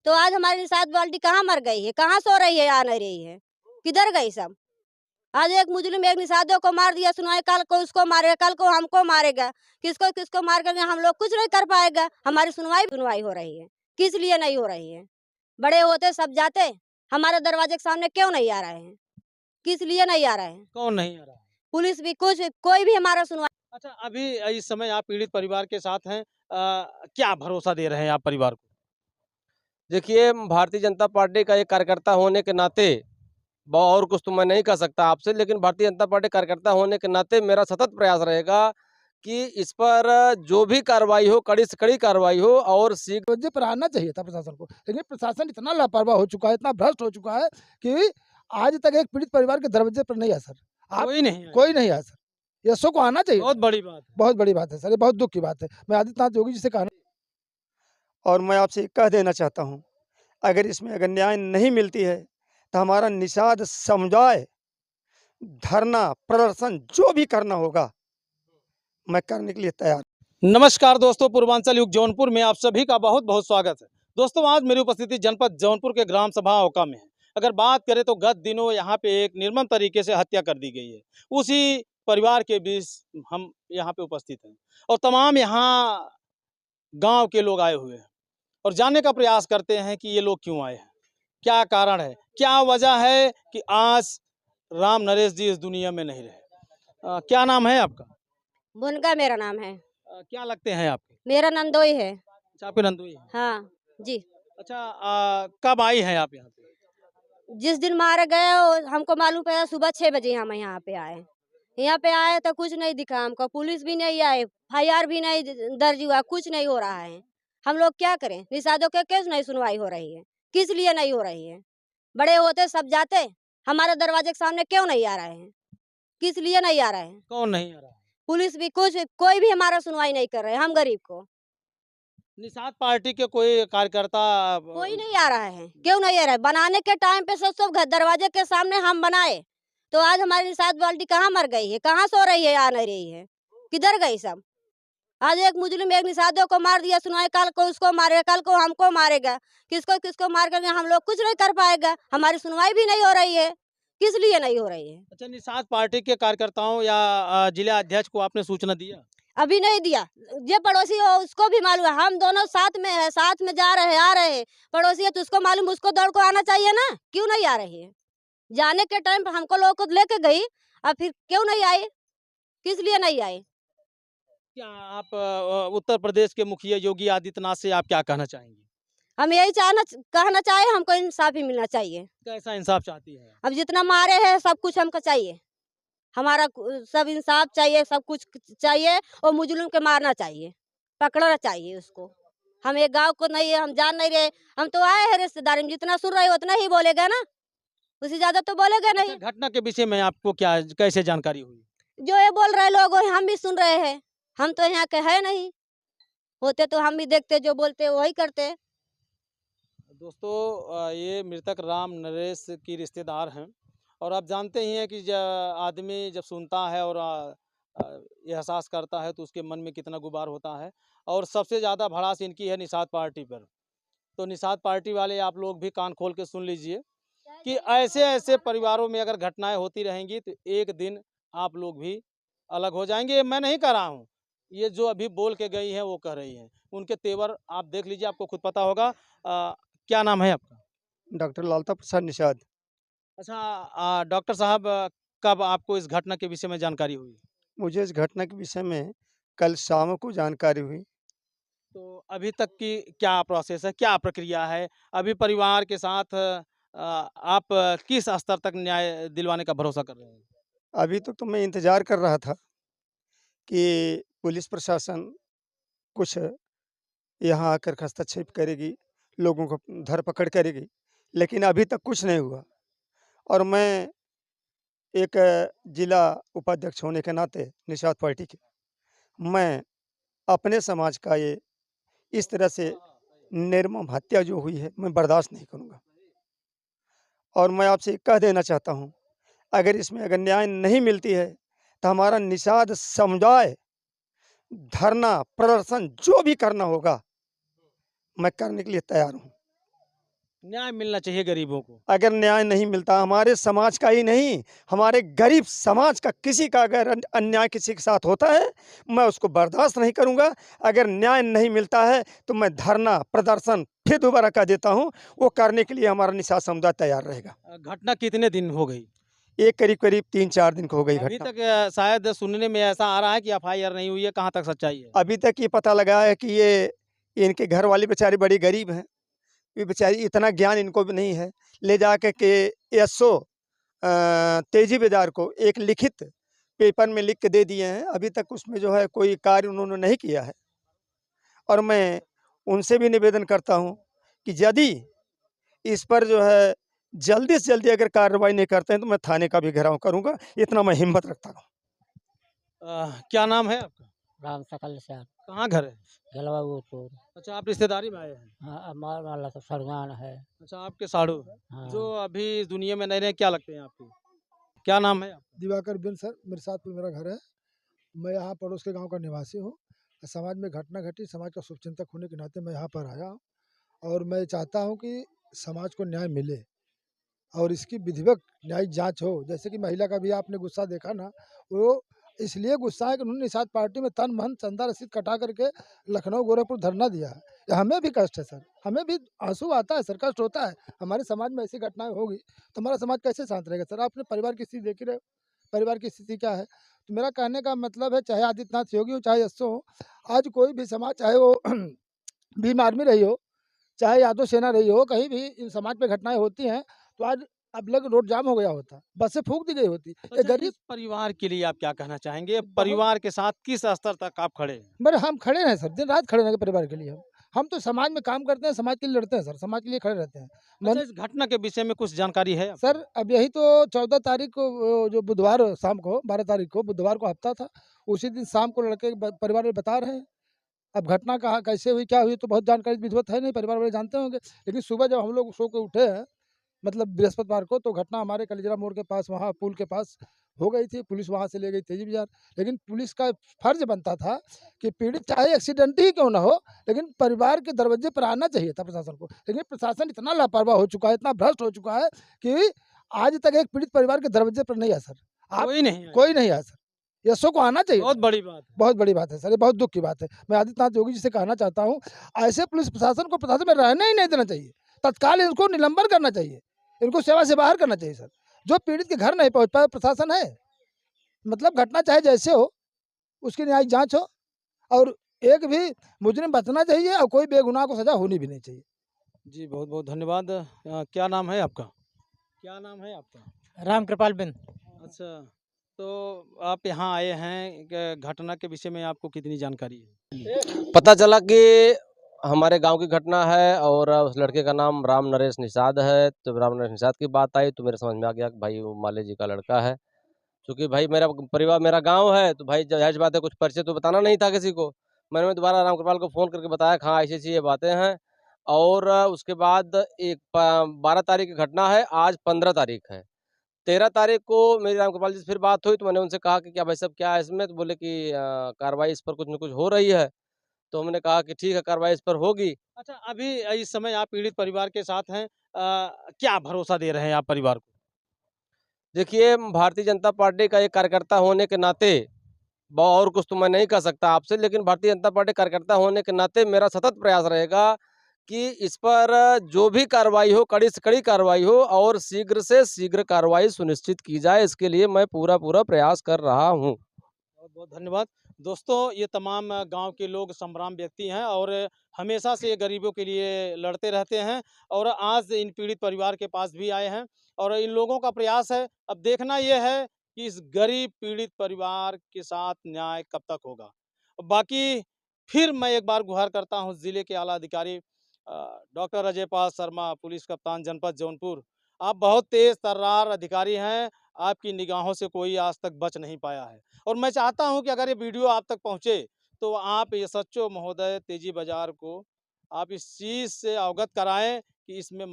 तो आज हमारी निषाद बाल्टी कहाँ मर गई है, कहाँ सो रही है, आ नहीं रही है, किधर गई सब। आज एक मुजरिम एक निषादों को मार दिया, सुनाए कल को उसको मारेगा, कल को हमको मारेगा, किसको किसको मार करके हम लोग कुछ नहीं कर पाएगा। हमारी सुनवाई हो रही है, किस लिए नहीं हो रही है? बड़े होते सब जाते, हमारे दरवाजे के सामने क्यों नहीं आ रहे हैं? किस लिए नहीं आ रहे हैं? कौन नहीं आ रहा है? पुलिस भी कुछ, कोई भी हमारा सुनवाई। अच्छा, अभी इस समय आप पीड़ित परिवार के साथ हैं, क्या भरोसा दे रहे हैं आप परिवार को? देखिए, भारतीय जनता पार्टी का एक कार्यकर्ता होने के नाते और कुछ तो मैं नहीं कह सकता आपसे, लेकिन भारतीय जनता पार्टी कार्यकर्ता होने के नाते मेरा सतत प्रयास रहेगा कि इस पर जो भी कार्रवाई हो, कड़ी से कड़ी कार्रवाई हो और शीघ्र। दरवाजे पर आना चाहिए था प्रशासन को, लेकिन प्रशासन इतना लापरवाह हो चुका है, इतना भ्रष्ट हो चुका है कि आज तक एक पीड़ित परिवार के दरवाजे पर नहीं आया सर। कोई नहीं आया सर। ये शो को आना चाहिए। बहुत बड़ी बात है। बहुत बड़ी बात है सर, ये बहुत दुख की बात है। मैं आदित्यनाथ योगी जी से कहना और मैं आपसे कह देना चाहता हूँ, अगर न्याय नहीं मिलती है तो हमारा निषाद समुदाय धरना प्रदर्शन जो भी करना होगा मैं करने के लिए तैयार। नमस्कार दोस्तों, पूर्वांचल युग जौनपुर में आप सभी का बहुत बहुत स्वागत है। दोस्तों, आज मेरी उपस्थिति जनपद जौनपुर के ग्राम सभा ओका में है। अगर बात करें तो गत दिनों यहाँ पे एक निर्मम तरीके से हत्या कर दी गई है। उसी परिवार के बीच हम यहाँ पे उपस्थित हैं और तमाम यहाँ गांव के लोग आए हुए हैं और जानने का प्रयास करते हैं कि ये लोग क्यों आए हैं, क्या कारण है, क्या वजह है कि आज राम नरेश जी इस दुनिया में नहीं रहे। क्या नाम है आपका? बुनगा मेरा नाम है। क्या लगते हैं आपके? मेरा नंदोई है। अच्छा, आपके नंदोई है। हाँ जी। अच्छा, कब आई हैं आप यहाँ पे? जिस दिन मारे गए हमको मालूम पड़ा सुबह 6 बजे हम यहाँ पे आए। यहाँ पे आए तो कुछ नहीं दिखा हमको, पुलिस भी नहीं आए, FIR भी नहीं दर्ज हुआ, कुछ नहीं हो रहा है। हम लोग क्या करें? निषादों के केस नहीं सुनवाई हो रही है, किस लिए नहीं हो रही है? बड़े होते सब जाते, हमारे दरवाजे के सामने क्यों नहीं आ रहे हैं? किस लिए नहीं आ रहे हैं? कौन नहीं आ रहा है? पुलिस भी कुछ, कोई भी हमारा सुनवाई नहीं कर रहे, हम गरीब को। निषाद पार्टी के कोई कार्यकर्ता कोई नहीं आ रहा है, क्यों नहीं आ रहा है? बनाने के टाइम पे सब घर दरवाजे के सामने हम बनाए, तो आज हमारी निषाद बाल्टी कहाँ मर गई है, कहाँ सो रही है, आ नहीं रही है, किधर गई सब। आज एक मुजरिम एक निषादों को मार दिया, सुनाए कल को उसको मारेगा, कल को हमको मारेगा, किसको किसको मार करके हम लोग कुछ नहीं कर पाएगा। हमारी सुनवाई भी नहीं हो रही है, किस लिए नहीं हो रही है? अच्छा, निषाद पार्टी के कार्यकर्ताओं या जिला अध्यक्ष को आपने सूचना दिया? अभी नहीं दिया। जो पड़ोसी हो उसको भी मालूम है, हम दोनों साथ में है, साथ में जा रहे हैं, आ रहे हैं। पड़ोसी है तो उसको मालूम, उसको दौड़ को आना चाहिए ना, क्यों नहीं आ रही है? जाने के टाइम पे हमको लोगों को लेके गई, अब फिर क्यों नहीं आए, किस लिए नहीं आए? क्या आप उत्तर प्रदेश के मुखिया योगी आदित्यनाथ से आप क्या कहना चाहेंगे? हम यही कहना चाहे, हमको इंसाफ ही मिलना चाहिए। कैसा इंसाफ चाहती है? अब जितना मारे हैं सब कुछ हमको चाहिए, हमारा सब इंसाफ चाहिए, सब कुछ चाहिए और मुजरिम के मारना चाहिए, पकड़ना चाहिए उसको। हम एक गांव को नहीं है, हम जान नहीं रहे, हम तो आए हैं रिश्तेदारी में, जितना सुन रहे उतना ही बोलेगा ना, उससे ज्यादा तो बोलेगा नहीं। अच्छा, घटना के विषय में आपको क्या कैसे जानकारी हुई? जो ये बोल रहे लोग हम भी सुन रहे हैं, हम तो यहाँ के है नहीं, होते तो हम भी देखते, जो बोलते वही करते। दोस्तों, ये मृतक राम नरेश की रिश्तेदार हैं और आप जानते ही हैं कि आदमी जब सुनता है और ये एहसास करता है तो उसके मन में कितना गुबार होता है। और सबसे ज़्यादा भड़ास इनकी है निषाद पार्टी पर। तो निषाद पार्टी वाले आप लोग भी कान खोल के सुन लीजिए कि ऐसे ऐसे परिवारों में अगर घटनाएं होती रहेंगी तो एक दिन आप लोग भी अलग हो जाएंगे। मैं नहीं कह रहा हूँ, ये जो अभी बोल के गई हैं वो कह रही हैं, उनके तेवर आप देख लीजिए, आपको खुद पता होगा। क्या नाम है आपका? डॉक्टर लालता प्रसाद निषाद। अच्छा, डॉक्टर साहब, कब आपको इस घटना के विषय में जानकारी हुई? मुझे इस घटना के विषय में कल शाम को जानकारी हुई। तो अभी तक की क्या प्रोसेस है, क्या प्रक्रिया है? अभी परिवार के साथ आप किस स्तर तक न्याय दिलवाने का भरोसा कर रहे हैं? अभी तक तो मैं इंतजार कर रहा था कि पुलिस प्रशासन कुछ यहाँ आकर हस्तक्षेप करेगी, लोगों को धरपकड़ करेगी, लेकिन अभी तक कुछ नहीं हुआ। और मैं एक जिला उपाध्यक्ष होने के नाते निषाद पार्टी के, मैं अपने समाज का ये इस तरह से निर्मम हत्या जो हुई है मैं बर्दाश्त नहीं करूँगा। और मैं आपसे कह देना चाहता हूँ, अगर न्याय नहीं मिलती है तो हमारा निषाद समुदाय धरना प्रदर्शन जो भी करना होगा मैं करने के लिए तैयार हूँ। न्याय मिलना चाहिए गरीबों को। अगर न्याय नहीं मिलता, हमारे समाज का ही नहीं, हमारे गरीब समाज का किसी का अगर अन्याय किसी के साथ होता है, मैं उसको बर्दाश्त नहीं करूँगा। अगर न्याय नहीं मिलता है तो मैं धरना प्रदर्शन फिर दोबारा कर देता हूँ, वो करने के लिए हमारा निषाद समुदाय तैयार रहेगा। घटना कितने दिन हो गई? ये करीब-करीब 3-4 दिन को हो गई अभी घटना। तक शायद सुनने में ऐसा आ रहा है कि एफआईआर नहीं हुई है, कहाँ तक सच्चाई है? अभी तक ये पता लगा है कि ये इनके घर वाले बेचारे बड़ी गरीब हैं। ये बेचारी इतना ज्ञान इनको भी नहीं है। ले जाकर के एसओ तेजी बाज़ार को एक लिखित पेपर में लिख के दे दिए हैं। अभी तक उसमें जो है कोई कार्य उन्होंने नहीं किया है। और मैं उनसे भी निवेदन करता हूँ कि यदि इस पर जो है जल्दी से जल्दी अगर कार्रवाई नहीं करते हैं तो मैं थाने का भी घेराव करूँगा। इतना मैं हिम्मत रखता हूँ। क्या नाम है आपका? राम सकल से कहाँ घर है? गलवा ऊपर। अच्छा, आप रिश्तेदारी में आए हैं। हाँ, मार वाला तो सरगान है। अच्छा, आपके साड़ू हाँ। जो अभी इस दुनिया में नहीं रहे, क्या लगते हैं आपको? क्या नाम है आपका? दिवाकर बिन सर, मिर्सादपुर मेरा घर है। मैं यहाँ पड़ोस के गांव का निवासी हूँ। समाज में घटना घटी, समाज का शुभचिंतक होने के नाते मैं यहाँ पर आया हूँ और मैं चाहता हूँ कि समाज को न्याय मिले और इसकी विधिवत न्यायिक जांच हो। जैसे कि महिला का भी आपने गुस्सा देखा ना, वो इसलिए गुस्सा है कि उन्होंने निषाद पार्टी में तन मन चंदा रसीद कटा करके लखनऊ गोरखपुर धरना दिया है। ये हमें भी कष्ट है सर, हमें भी आंसू आता है सर, कष्ट होता है। हमारे समाज में ऐसी घटनाएं होगी तो हमारा समाज कैसे शांत रहेगा सर? आपने परिवार की स्थिति देख ही रहे हो, परिवार की स्थिति क्या है। तो मेरा कहने का मतलब है, चाहे आदित्यनाथ योगी हो चाहे एसओ हो, आज कोई भी समाज, चाहे वो भीम आर्मी रही हो, चाहे यादव सेना रही हो, कहीं भी इन समाज पे घटनाएं होती हैं तो आज अब लग रोड जाम हो गया होता, बसें फूंक दी गई होती। ये अच्छा, गरीब इस परिवार के लिए आप क्या कहना चाहेंगे? परिवार के साथ किस स्तर तक आप खड़े हैं? मेरे हम खड़े हैं सर, दिन रात खड़े रहेंगे परिवार के लिए। हम तो समाज में काम करते हैं, समाज के लिए लड़ते हैं सर, समाज के लिए खड़े रहते हैं। अच्छा, इस घटना के विषय में कुछ जानकारी है आपको? सर अब यही तो 14 तारीख को जो बुधवार शाम को 12 तारीख को बुधवार को हफ्ता था, उसी दिन शाम को लड़के के परिवार में बता रहे हैं। अब घटना कहाँ कैसे हुई क्या हुई तो बहुत जानकारी विधिवत है नहीं, परिवार वाले जानते होंगे। लेकिन सुबह जब हम लोग सो के उठे हैं, मतलब बृहस्पतिवार को, तो घटना हमारे कलिजरा मोड़ के पास, वहाँ पुल के पास हो गई थी। पुलिस वहाँ से ले गई तेजी बाजार। लेकिन पुलिस का फर्ज बनता था कि पीड़ित चाहे एक्सीडेंट ही क्यों ना हो, लेकिन परिवार के दरवाजे पर आना चाहिए था प्रशासन को। लेकिन प्रशासन इतना लापरवाह हो चुका है, इतना भ्रष्ट हो चुका है कि आज तक एक पीड़ित परिवार के दरवाजे पर नहीं आया सर। कोई नहीं आया। कोई नहीं आया सर। एसओ को आना चाहिए। बहुत बड़ी बात है। बहुत बड़ी बात है सर, ये बहुत दुख की बात है। मैं आदित्यनाथ योगी जी से कहना चाहता हूँ, ऐसे पुलिस प्रशासन को प्रशासन में रहने ही नहीं देना चाहिए। तत्काल इनको निलंबन करना चाहिए, इनको सेवा से बाहर करना चाहिए सर। जो पीड़ित के घर नहीं पहुँच पाया प्रशासन है, मतलब घटना चाहे जैसे हो उसकी न्यायिक जांच हो और एक भी मुजरिम बचना चाहिए और कोई बेगुनाह को सजा होनी भी नहीं चाहिए। जी, बहुत बहुत धन्यवाद। क्या नाम है आपका? क्या नाम है आपका? राम कृपाल बिन। अच्छा, तो आप यहाँ आए हैं, घटना के विषय में आपको कितनी जानकारी है? पता चला कि हमारे गांव की घटना है और उस लड़के का नाम राम नरेश निषाद है। तो राम नरेश निषाद की बात आई तो मेरे समझ में आ गया कि भाई वो माले जी का लड़का है। क्योंकि भाई मेरा परिवार, मेरा गांव है, तो भाई जाहिर बात है कुछ परिचय तो बताना नहीं था किसी को। मैंने दोबारा राम कृपाल को फ़ोन करके बताया कि हाँ ऐसी ये बातें हैं। और उसके बाद एक 12 तारीख की घटना है, आज 15 तारीख है। 13 तारीख को मेरी राम कृपाल जी से फिर बात हुई तो मैंने उनसे कहा कि क्या भाई साहब क्या है इसमें? तो बोले कि कार्रवाई इस पर कुछ न कुछ हो रही है। तो हमने कहा कि ठीक है, कार्रवाई इस पर होगी। अच्छा, अभी इस समय आप पीड़ित परिवार के साथ हैं, क्या भरोसा दे रहे हैं आप परिवार को? देखिए, भारतीय जनता पार्टी का एक कार्यकर्ता होने के नाते और कुछ तो मैं नहीं कह सकता आपसे, लेकिन भारतीय जनता पार्टी कार्यकर्ता होने के नाते मेरा सतत प्रयास रहेगा कि इस पर जो भी कार्रवाई हो, कड़ी से कड़ी कार्रवाई हो और शीघ्र से शीघ्र कार्रवाई सुनिश्चित की जाए। इसके लिए मैं पूरा प्रयास कर रहा हूँ। बहुत बहुत धन्यवाद। दोस्तों, ये तमाम गांव के लोग संग्राम व्यक्ति हैं और हमेशा से गरीबों के लिए लड़ते रहते हैं और आज इन पीड़ित परिवार के पास भी आए हैं और इन लोगों का प्रयास है, अब देखना यह है कि इस गरीब पीड़ित परिवार के साथ न्याय कब तक होगा। बाकी फिर मैं एक बार गुहार करता हूं जिले के आला अधिकारी डॉक्टर अजय पाल शर्मा, पुलिस कप्तान जनपद जौनपुर। आप बहुत तेज तर्रार अधिकारी हैं, आपकी निगाहों से कोई आज तक बच नहीं पाया है और मैं चाहता हूं कि अगर ये वीडियो आप तक पहुंचे तो आप एसएचओ महोदय तेजी बाजार को आप इस चीज़ से अवगत कराएं कि इसमें